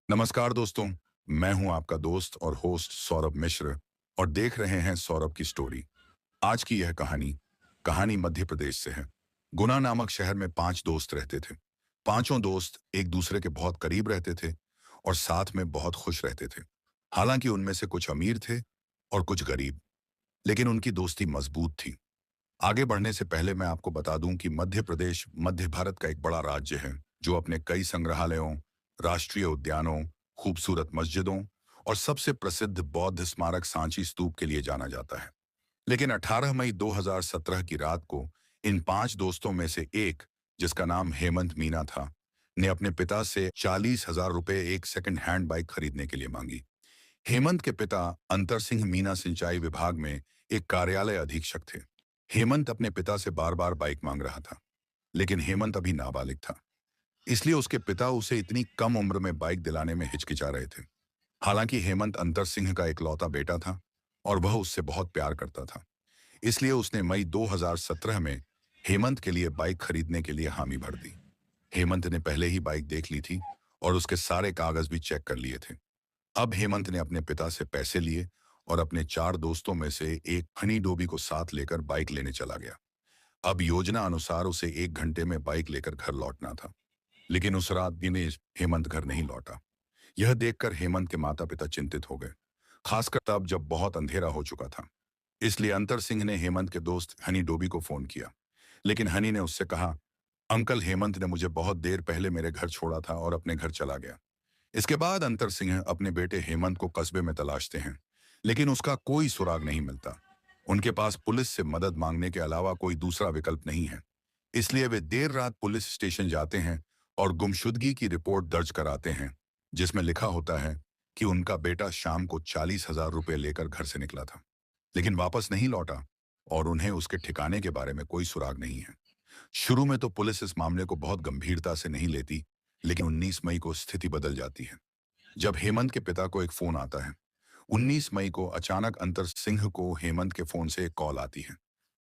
नमस्कार दोस्तों। मैं हूं आपका दोस्त और होस्ट सौरभ मिश्र और देख रहे हैं सौरभ की स्टोरी। आज की यह कहानी कहानी मध्य प्रदेश से है। गुना नामक शहर में 5 दोस्त रहते थे। पांचों दोस्त एक दूसरे के बहुत करीब रहते थे और साथ में बहुत खुश रहते थे। हालांकि उनमें से कुछ अमीर थे और कुछ गरीब, लेकिन उनकी दोस्ती मजबूत थी। आगे बढ़ने से पहले मैं आपको बता दूं कि मध्य प्रदेश मध्य भारत का एक बड़ा राज्य है, जो अपने कई संग्रहालयों, राष्ट्रीय उद्यानों, खूबसूरत मस्जिदों और सबसे प्रसिद्ध बौद्ध स्मारक सांची स्तूप के लिए जाना जाता है। लेकिन 18 मई 2017 की रात को इन 5 दोस्तों में से एक, जिसका नाम हेमंत मीना था, ने अपने पिता से 40,000 रुपए एक सेकंड हैंड बाइक खरीदने के लिए मांगी। हेमंत के पिता अंतर सिंह मीना सिंचाई विभाग में एक कार्यालय अधीक्षक थे। हेमंत अपने पिता से बार बार बाइक मांग रहा था, लेकिन हेमंत अभी नाबालिग था, इसलिए उसके पिता उसे इतनी कम उम्र में बाइक दिलाने में हिचकिचा रहे थे। हालांकि हेमंत अंतर सिंह का इकलौता बेटा था और वह उससे बहुत प्यार करता था, इसलिए उसने मई 2017 में हेमंत के लिए बाइक खरीदने के लिए हामी भर दी। हेमंत ने पहले ही बाइक देख ली थी और उसके सारे कागज भी चेक कर लिए थे। अब हेमंत ने अपने पिता से पैसे लिए और अपने 4 दोस्तों में से एक हनी डोबी को साथ लेकर बाइक लेने चला गया। अब योजना अनुसार उसे 1 घंटे में बाइक लेकर घर लौटना था, लेकिन उस रात दिनेश हेमंत घर नहीं लौटा। यह देखकर हेमंत के माता पिता चिंतित हो गए, खासकर तब जब बहुत अंधेरा हो चुका था। इसलिए अंतर सिंह ने हेमंत के दोस्त हनी डोबी को फोन किया, लेकिन हनी ने उससे कहा, अंकल हेमंत ने मुझे बहुत देर पहले मेरे घर छोड़ा था और अपने घर चला गया। इसके बाद अंतर सिंह अपने बेटे हेमंत को कस्बे में तलाशते हैं, लेकिन उसका कोई सुराग नहीं मिलता। उनके पास पुलिस से मदद मांगने के अलावा कोई दूसरा विकल्प नहीं है। इसलिए वे देर रात पुलिस स्टेशन जाते हैं और गुमशुदगी की रिपोर्ट दर्ज कराते हैं, जिसमें लिखा होता है कि उनका बेटा शाम को 40,000 रुपये लेकर घर से निकला था, लेकिन वापस नहीं लौटा और उन्हें उसके ठिकाने के बारे में कोई सुराग नहीं है। शुरू में तो पुलिस इस मामले को बहुत गंभीरता से नहीं लेती, लेकिन 19 मई को स्थिति बदल जाती है, जब हेमंत के पिता को एक फोन आता है। 19 मई को अचानक अंतर सिंह को हेमंत के फोन से एक कॉल आती है,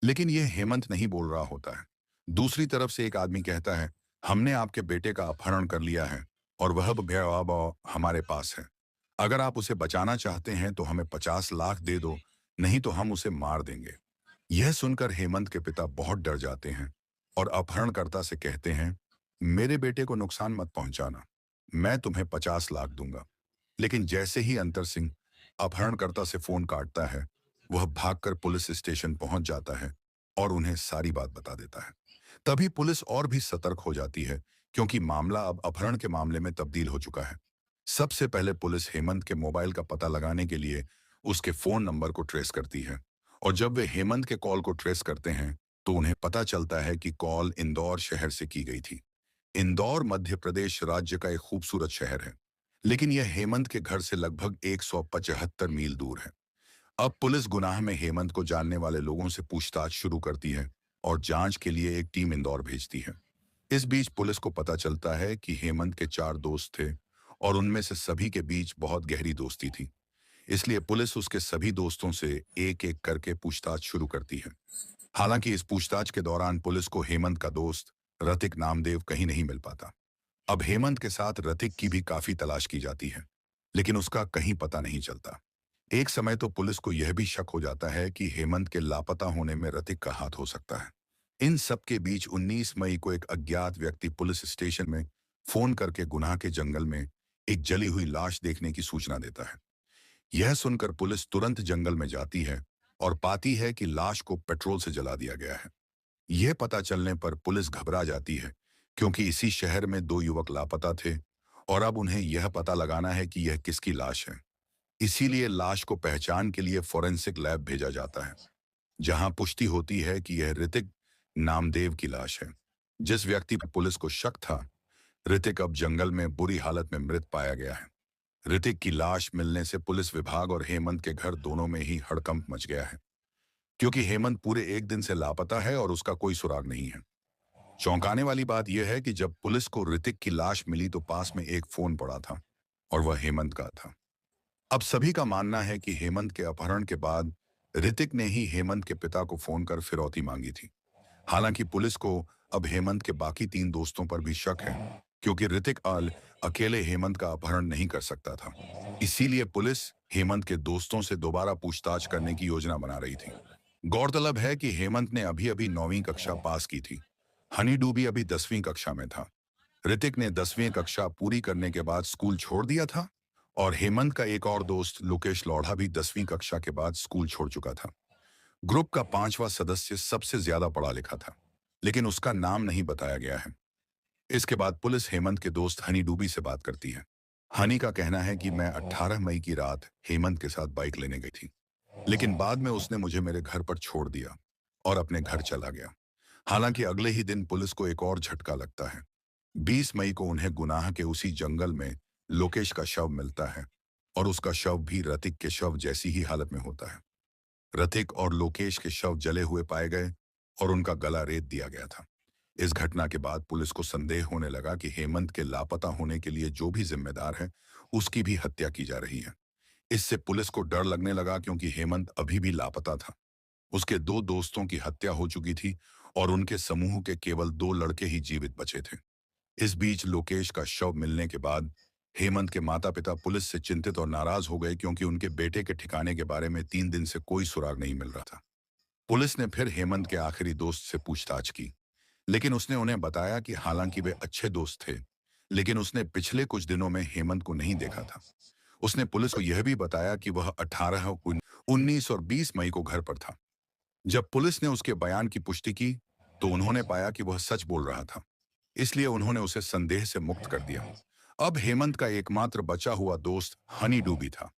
लेकिन यह हेमंत नहीं बोल रहा होता है। दूसरी तरफ से एक आदमी कहता है, हमने आपके बेटे का अपहरण कर लिया है और वह अब हमारे पास है। अगर आप उसे बचाना चाहते हैं तो हमें 50 लाख दे दो, नहीं तो हम उसे मार देंगे। यह सुनकर हेमंत के पिता बहुत डर जाते हैं और अपहरणकर्ता से कहते हैं, मेरे बेटे को नुकसान मत पहुंचाना, मैं तुम्हें 50 लाख दूंगा। लेकिन जैसे ही अंतर सिंह अपहरणकर्ता से फोन काटता है, वह भागकर पुलिस स्टेशन पहुंच जाता है और उन्हें सारी बात बता देता है। तभी पुलिस और भी सतर्क हो जाती है, क्योंकि मामला अब अपहरण के मामले में तब्दील हो चुका है। सबसे पहले पुलिस हेमंत के मोबाइल का पता लगाने के लिए उसके फोन नंबर को ट्रेस करती है, और जब वे हेमंत के कॉल को ट्रेस करते हैं तो उन्हें पता चलता है कि कॉल इंदौर शहर से की गई थी। इंदौर मध्य प्रदेश राज्य का एक खूबसूरत शहर है, लेकिन यह हेमंत के घर से लगभग 175 मील दूर है। अब पुलिस गुनाह में हेमंत को जानने वाले लोगों से पूछताछ शुरू करती है और जांच के लिए एक टीम इंदौर भेजती है। इस बीच पुलिस को पता चलता है कि हेमंत के 4 दोस्त थे और उनमें से सभी के बीच बहुत गहरी दोस्ती थी। इसलिए पुलिस उसके सभी दोस्तों से एक एक करके पूछताछ शुरू करती है। हालांकि इस पूछताछ के दौरान पुलिस को हेमंत का दोस्त रतिक नामदेव कहीं नहीं मिल पाता। अब हेमंत के साथ रतिक की भी काफी तलाश की जाती है, लेकिन उसका कहीं पता नहीं चलता। एक समय तो पुलिस को यह भी शक हो जाता है कि हेमंत के लापता होने में रतिक का हाथ हो सकता है। इन सब के बीच 19 मई को एक अज्ञात व्यक्ति पुलिस स्टेशन में फोन करके गुनाह के जंगल में एक जली हुई लाश देखने की सूचना देता है। यह सुनकर पुलिस तुरंत जंगल में जाती है और पाती है कि लाश को पेट्रोल से जला दिया गया है। यह पता चलने पर पुलिस घबरा जाती है, क्योंकि इसी शहर में 2 युवक लापता थे और अब उन्हें यह पता लगाना है कि यह किसकी लाश है। इसीलिए लाश को पहचान के लिए फोरेंसिक लैब भेजा जाता है, जहां पुष्टि होती है कि यह ऋतिक नामदेव की लाश है। जिस व्यक्ति पर पुलिस को शक था, ऋतिक अब जंगल में बुरी हालत में मृत पाया गया है। ऋतिक की लाश मिलने से पुलिस विभाग और हेमंत के घर दोनों में ही हड़कंप मच गया है, क्योंकि हेमंत पूरे 1 दिन से लापता है और उसका कोई सुराग नहीं है। चौंकाने वाली बात यह है कि जब पुलिस को ऋतिक की लाश मिली तो पास में एक फोन पड़ा था और वह हेमंत का था। अब सभी का मानना है कि हेमंत के अपहरण के बाद ऋतिक ने ही हेमंत के पिता को फोन कर फिरौती मांगी थी। हालांकि पुलिस को अब हेमंत के बाकी 3 दोस्तों पर भी शक है, क्योंकि ऋतिक अकेले हेमंत का अपहरण नहीं कर सकता था। इसीलिए पुलिस हेमंत के दोस्तों से दोबारा पूछताछ करने की योजना बना रही थी। गौरतलब है कि हेमंत ने अभी अभी 9वीं कक्षा पास की थी। हनी डूबी अभी 10वीं कक्षा में था। ऋतिक ने 10वीं कक्षा पूरी करने के बाद स्कूल छोड़ दिया था और हेमंत का एक और दोस्त लोकेश लौढ़ा भी 10वीं कक्षा के बाद स्कूल छोड़ चुका था। ग्रुप का 5वां सदस्य सबसे ज्यादा पढ़ा लिखा था, लेकिन उसका नाम नहीं बताया गया है। इसके बाद पुलिस हेमंत के दोस्त हनी डूबी से बात करती है। हनी का कहना है कि मैं 18 मई की रात हेमंत के साथ बाइक लेने गई थी, लेकिन बाद में उसने मुझे मेरे घर पर छोड़ दिया और अपने घर चला गया। हालांकि अगले ही दिन पुलिस को एक और झटका लगता है। 20 मई को उन्हें गुनाह के उसी जंगल में लोकेश का शव मिलता है और उसका शव भी रतिक के शव जैसी ही हालत में होता है। रतिक और लोकेश के शव जले हुए पाए गए और उनका गला रेत दिया गया था। इस घटना के बाद पुलिस को संदेह होने लगा कि हेमंत के लापता होने के लिए जो भी जिम्मेदार है, उसकी भी हत्या की जा रही है। इससे पुलिस को डर लगने लगा क्योंकि हेमंत अभी भी लापता था। उसके 2 दोस्तों की हत्या हो चुकी थी और उनके समूह के केवल 2 लड़के ही जीवित बचे थे। इस बीच लोकेश का शव मिलने के बाद हेमंत के माता-पिता पुलिस से चिंतित और नाराज हो गए क्योंकि उनके बेटे के ठिकाने के बारे में 3 दिन से कोई सुराग नहीं मिल रहा था। पुलिस ने फिर हेमंत के आखिरी दोस्त से पूछताछ की, लेकिन उसने उन्हें बताया कि हालांकि वे अच्छे दोस्त थे, लेकिन उसने पिछले कुछ दिनों में हेमंत को नहीं देखा था। उसने पुलिस को यह भी बताया कि वह 18, 19 और 20 मई को घर पर था। जब पुलिस ने उसके बयान की पुष्टि की, तो उन्होंने पाया कि वह सच बोल रहा था। इसलिए उन्होंने उसे संदेह से मुक्त कर दिया। अब हेमंत का एकमात्र बचा हुआ दोस्त हनी डूबी था।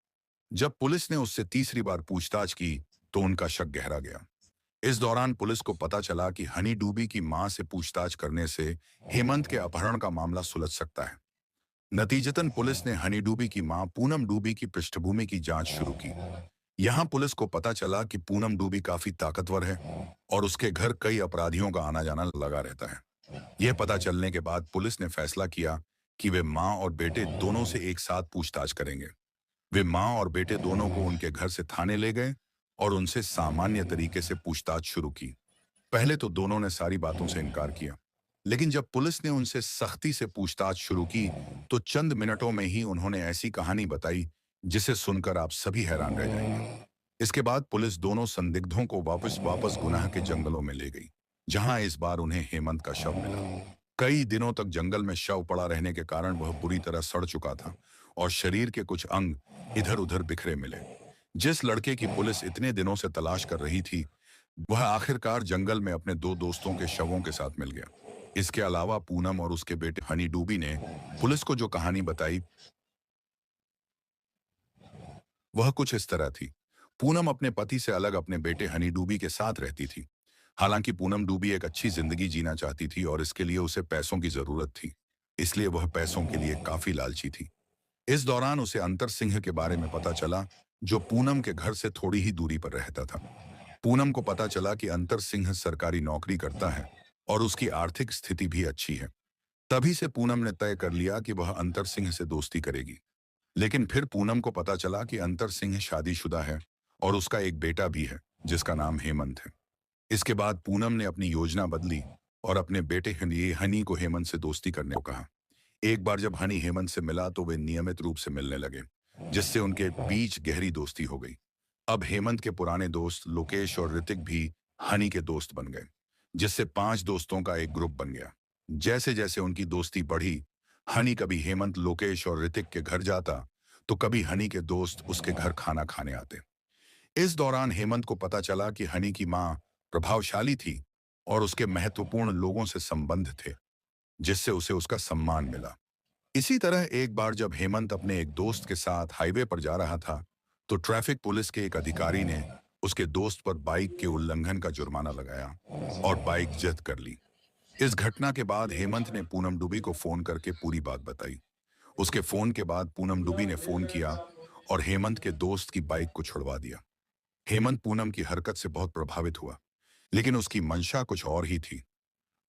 जब पुलिस ने उससे तीसरी बार पूछताछ की, तो उनका शक गहरा गया। इस दौरान पुलिस को पता चला कि हनी डूबी की मां से पूछताछ करने से हेमंत के अपहरण का मामला सुलझ सकता है। नतीजतन पुलिस ने हनी डूबी की मां पूनम डूबी की पृष्ठभूमि की जांच शुरू की। यहाँ पुलिस को पता चला कि पूनम डूबी काफी ताकतवर है और उसके घर कई अपराधियों का आना जाना लगा रहता है। यह पता चलने के बाद पुलिस ने फैसला किया कि वे मां और बेटे दोनों से एक साथ पूछताछ करेंगे। वे मां और बेटे दोनों को उनके घर से थाने ले गए और उनसे सामान्य तरीके से पूछताछ शुरू की। पहले तो दोनों ने सारी बातों से इनकार किया, लेकिन जब पुलिस ने उनसे सख्ती से पूछताछ शुरू की, तो चंद मिनटों में ही उन्होंने ऐसी कहानी बताई जिसे सुनकर आप सभी हैरान रह जाएंगे। इसके बाद पुलिस दोनों संदिग्धों को वापस वापस गुनाह के जंगलों में ले गई, जहां इस बार उन्हें हेमंत का शव मिला। कई दिनों तक जंगल में शव पड़ा रहने के कारण वह बुरी तरह सड़ चुका था और शरीर के कुछ अंग इधर-उधर बिखरे मिले। जिस लड़के की पुलिस इतने दिनों से तलाश कर रही थी, वह आखिरकार जंगल में अपने 2 दोस्तों के शवों के साथ मिल गया। इसके अलावा पूनम और उसके बेटे हनी डूबी ने पुलिस को जो कहानी बताई, वह कुछ इस तरह थी। पूनम अपने पति से अलग अपने बेटे हनी डूबी के साथ रहती थी। हालांकि पूनम डूबी एक अच्छी जिंदगी जीना चाहती थी और इसके लिए उसे पैसों की जरूरत थी। इसलिए वह पैसों के लिए काफी लालची थी। इस दौरान उसे अंतर सिंह के बारे में पता चला, जो पूनम के घर से थोड़ी ही दूरी पर रहता था। पूनम को पता चला कि अंतर सिंह सरकारी नौकरी करता है और उसकी आर्थिक स्थिति भी अच्छी है। तभी से पूनम ने तय कर लिया कि वह अंतर सिंह से दोस्ती करेगी। लेकिन फिर पूनम को पता चला कि अंतर सिंह शादीशुदा है और उसका एक बेटा भी है, जिसका नाम हेमंत है। इसके बाद पूनम ने अपनी योजना बदली और अपने बेटे हनी को हेमंत से दोस्ती करने को कहा। एक बार जब हनी हेमंत से मिला तो वे नियमित रूप से मिलने लगे, जिससे उनके बीच गहरी दोस्ती हो गई। अब हेमंत के पुराने दोस्त लोकेश और ऋतिक भी हनी के दोस्त बन गए, जिससे 5 दोस्तों का एक ग्रुप बन गया। जैसे जैसे उनकी दोस्ती बढ़ी, हनी कभी हेमंत, लोकेश और ऋतिक के घर जाता, तो कभी हनी के दोस्त उसके घर खाना खाने आते। इस दौरान हेमंत को पता चला कि हनी की मां प्रभावशाली थी और उसके महत्वपूर्ण लोगों से संबंध थे, जिससे उसे उसका सम्मान मिला। इसी तरह एक बार जब हेमंत अपने एक दोस्त के साथ हाईवे पर जा रहा था, तो ट्रैफिक पुलिस के एक अधिकारी ने उसके दोस्त पर बाइक के उल्लंघन का जुर्माना लगाया और बाइक जब्त कर ली। इस घटना के बाद हेमंत ने पूनम डुबी को फोन करके पूरी बात बताई। उसके फोन के बाद पूनम डुबी ने फोन किया और हेमंत के दोस्त की बाइक को छुड़वा दिया। हेमंत पूनम की हरकत से बहुत प्रभावित हुआ, लेकिन उसकी मंशा कुछ और ही थी।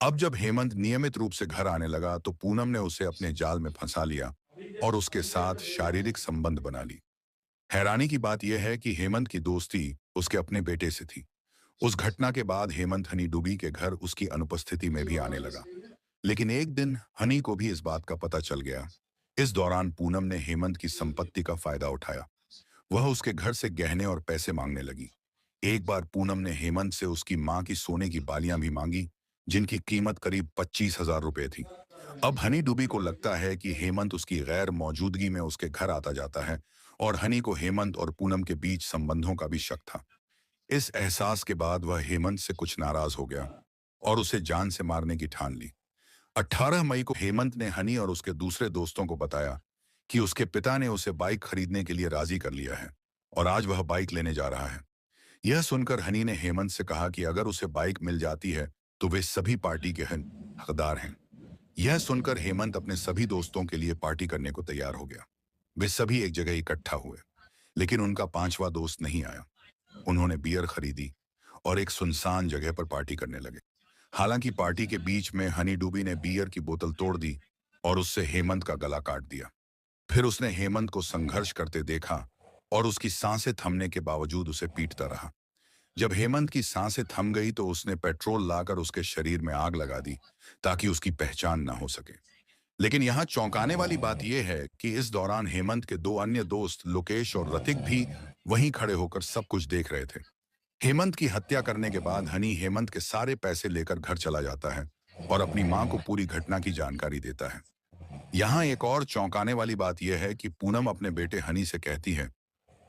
अब जब हेमंत नियमित रूप से घर आने लगा, तो पूनम ने उसे अपने जाल में फंसा लिया और उसके साथ शारीरिक संबंध बना ली। हैरानी की बात यह है कि हेमंत की दोस्ती उसके अपने बेटे से थी। उस घटना के बाद हेमंत हनी डुबी के घर उसकी अनुपस्थिति में भी आने लगा, लेकिन एक दिन हनी को भी इस बात का पता चल गया। इस दौरान पूनम ने हेमंत की संपत्ति का फायदा उठाया। वह उसके घर से गहने और पैसे मांगने लगी। एक बार पूनम ने हेमंत से उसकी मां की सोने की बालियां भी मांगी, जिनकी कीमत करीब 25,000 रुपए थी। अब हनी डूबी को लगता है कि हेमंत उसकी गैर मौजूदगी में उसके घर आता जाता है, और हनी को हेमंत और पूनम के बीच संबंधों का भी शक था। इस एहसास के बाद वह हेमंत से कुछ नाराज हो गया और उसे जान से मारने की ठान ली। 18 मई को हेमंत ने हनी और उसके दूसरे दोस्तों को बताया कि उसके पिता ने उसे बाइक खरीदने के लिए राजी कर लिया है और आज वह बाइक लेने जा रहा है। यह सुनकर हनी ने हेमंत से कहा कि अगर उसे बाइक मिल जाती है तो वे सभी पार्टी के हकदार हैं। यह सुनकर हेमंत अपने सभी दोस्तों के लिए पार्टी करने को तैयार हो गया। वे सभी एक जगह इकट्ठा हुए, लेकिन उनका पांचवा दोस्त नहीं आया। उन्होंने बियर खरीदी और एक सुनसान जगह पर पार्टी करने लगे। हालांकि पार्टी के बीच में हनी डूबी ने बियर की बोतल तोड़ दी और उससे हेमंत का गला काट दिया। फिर उसने हेमंत को संघर्ष करते देखा और उसकी सांसें थमने के बावजूद उसे पीटता रहा। जब हेमंत की सांसें थम गई तो उसने पेट्रोल लाकर उसके शरीर में आग लगा दी ताकि उसकी पहचान ना हो सके। लेकिन यहाँ चौंकाने वाली बात यह है कि इस दौरान हेमंत के दो अन्य दोस्त लोकेश और रतिक भी वहीं खड़े होकर सब कुछ देख रहे थे। हेमंत की हत्या करने के बाद हनी हेमंत के सारे पैसे लेकर घर चला जाता है और अपनी मां को पूरी घटना की जानकारी देता है। यहाँ एक और चौंकाने वाली बात यह है कि पूनम अपने बेटे हनी से कहती है,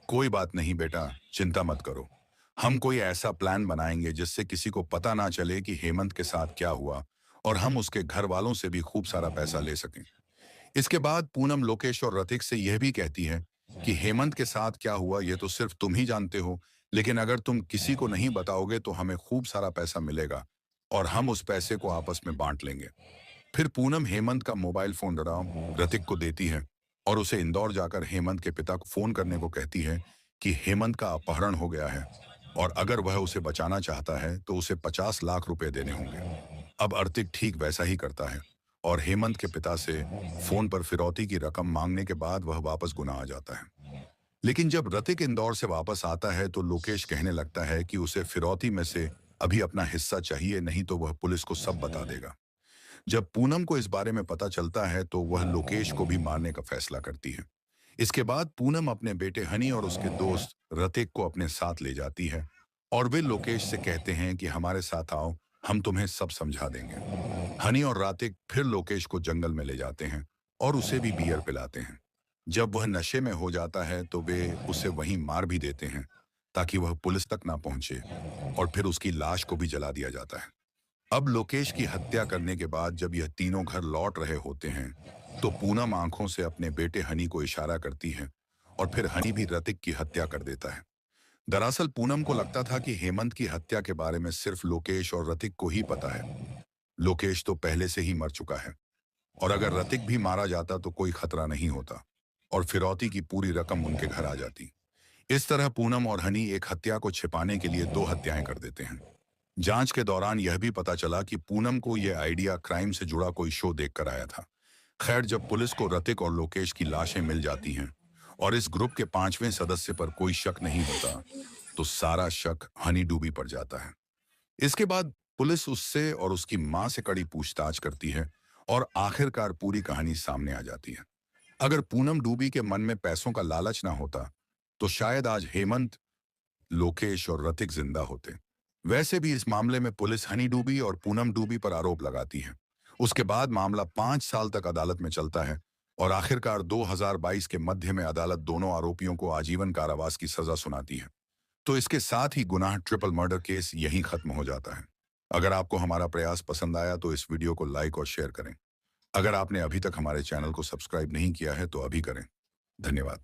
कोई बात नहीं बेटा, चिंता मत करो। हम कोई ऐसा प्लान बनाएंगे जिससे किसी को पता ना चले कि हेमंत के साथ क्या हुआ, और हम उसके घर वालों से भी खूब सारा पैसा ले सकें। इसके बाद पूनम लोकेश और रतिक से यह भी कहती है कि हेमंत के साथ क्या हुआ ये तो सिर्फ तुम ही जानते हो, लेकिन अगर तुम किसी को नहीं बताओगे तो हमें खूब सारा पैसा मिलेगा और हम उस पैसे को आपस में बांट लेंगे। फिर पूनम हेमंत का मोबाइल फोन रतिक को देती है और उसे इंदौर जाकर हेमंत के पिता को फोन करने को कहती है कि हेमंत का अपहरण हो गया है और अगर वह उसे बचाना चाहता है तो उसे 50 लाख रुपए देने होंगे। अब अर्तिक ठीक वैसा ही करता है और हेमंत के पिता से फोन पर फिरौती की रकम मांगने के बाद वह वापस गुना आ जाता है। लेकिन जब रतिक इंदौर से वापस आता है तो लोकेश कहने लगता है कि उसे फिरौती में से अभी अपना हिस्सा चाहिए, नहीं तो वह पुलिस को सब बता देगा। जब पूनम को इस बारे में पता चलता है तो वह लोकेश को भी मारने का फैसला करती है। इसके बाद पूनम अपने बेटे हनी और उसके दोस्त रतिक को अपने साथ ले जाती है और वे लोकेश से कहते हैं कि हमारे साथ आओ, हम तुम्हें सब समझा देंगे। हनी और रतिक फिर लोकेश को जंगल में ले जाते हैं और उसे भी बियर पिलाते हैं। जब वह नशे में हो जाता है तो वे उसे वहीं मार भी देते हैं ताकि वह पुलिस तक ना पहुंचे, और फिर उसकी लाश को भी जला दिया जाता है। अब लोकेश की हत्या करने के बाद जब यह तीनों घर लौट रहे होते हैं तो पूनम आंखों से अपने बेटे हनी को इशारा करती है और फिर हनी भी रतिक की हत्या कर देता है। दरअसल पूनम को लगता था कि हेमंत की हत्या के बारे में सिर्फ लोकेश और रतिक को ही पता है। लोकेश तो पहले से ही मर चुका है और अगर रतिक भी मारा जाता तो कोई खतरा नहीं होता और फिरौती की पूरी रकम उनके घर आ जाती। इस तरह पूनम और हनी एक हत्या को छिपाने के लिए दो हत्याएं कर देते हैं। जांच के दौरान यह भी पता चला कि पूनम को यह आइडिया क्राइम से जुड़ा कोई शो देखकर आया था। खैर, जब पुलिस को रतिक और लोकेश की लाशें मिल जाती हैं और इस ग्रुप के पांचवें सदस्य पर कोई शक नहीं होता तो सारा शक हनी डूबी पर जाता है। इसके बाद पुलिस उससे और उसकी मां से कड़ी पूछताछ करती है और आखिरकार पूरी कहानी सामने आ जाती है। अगर पूनम डूबी के मन में पैसों का लालच ना होता तो शायद आज हेमंत, लोकेश और रतिक जिंदा होते। वैसे भी इस मामले में पुलिस हनी डूबी और पूनम डूबी पर आरोप लगाती है। उसके बाद मामला 5 साल तक अदालत में चलता है और आखिरकार 2022 के मध्य में अदालत दोनों आरोपियों को आजीवन कारावास की सजा सुनाती है। तो इसके साथ ही गुनाह ट्रिपल मर्डर केस यहीं खत्म हो जाता है। अगर आपको हमारा प्रयास पसंद आया तो इस वीडियो को लाइक और शेयर करें। अगर आपने अभी तक हमारे चैनल को सब्सक्राइब नहीं किया है तो अभी करें। धन्यवाद।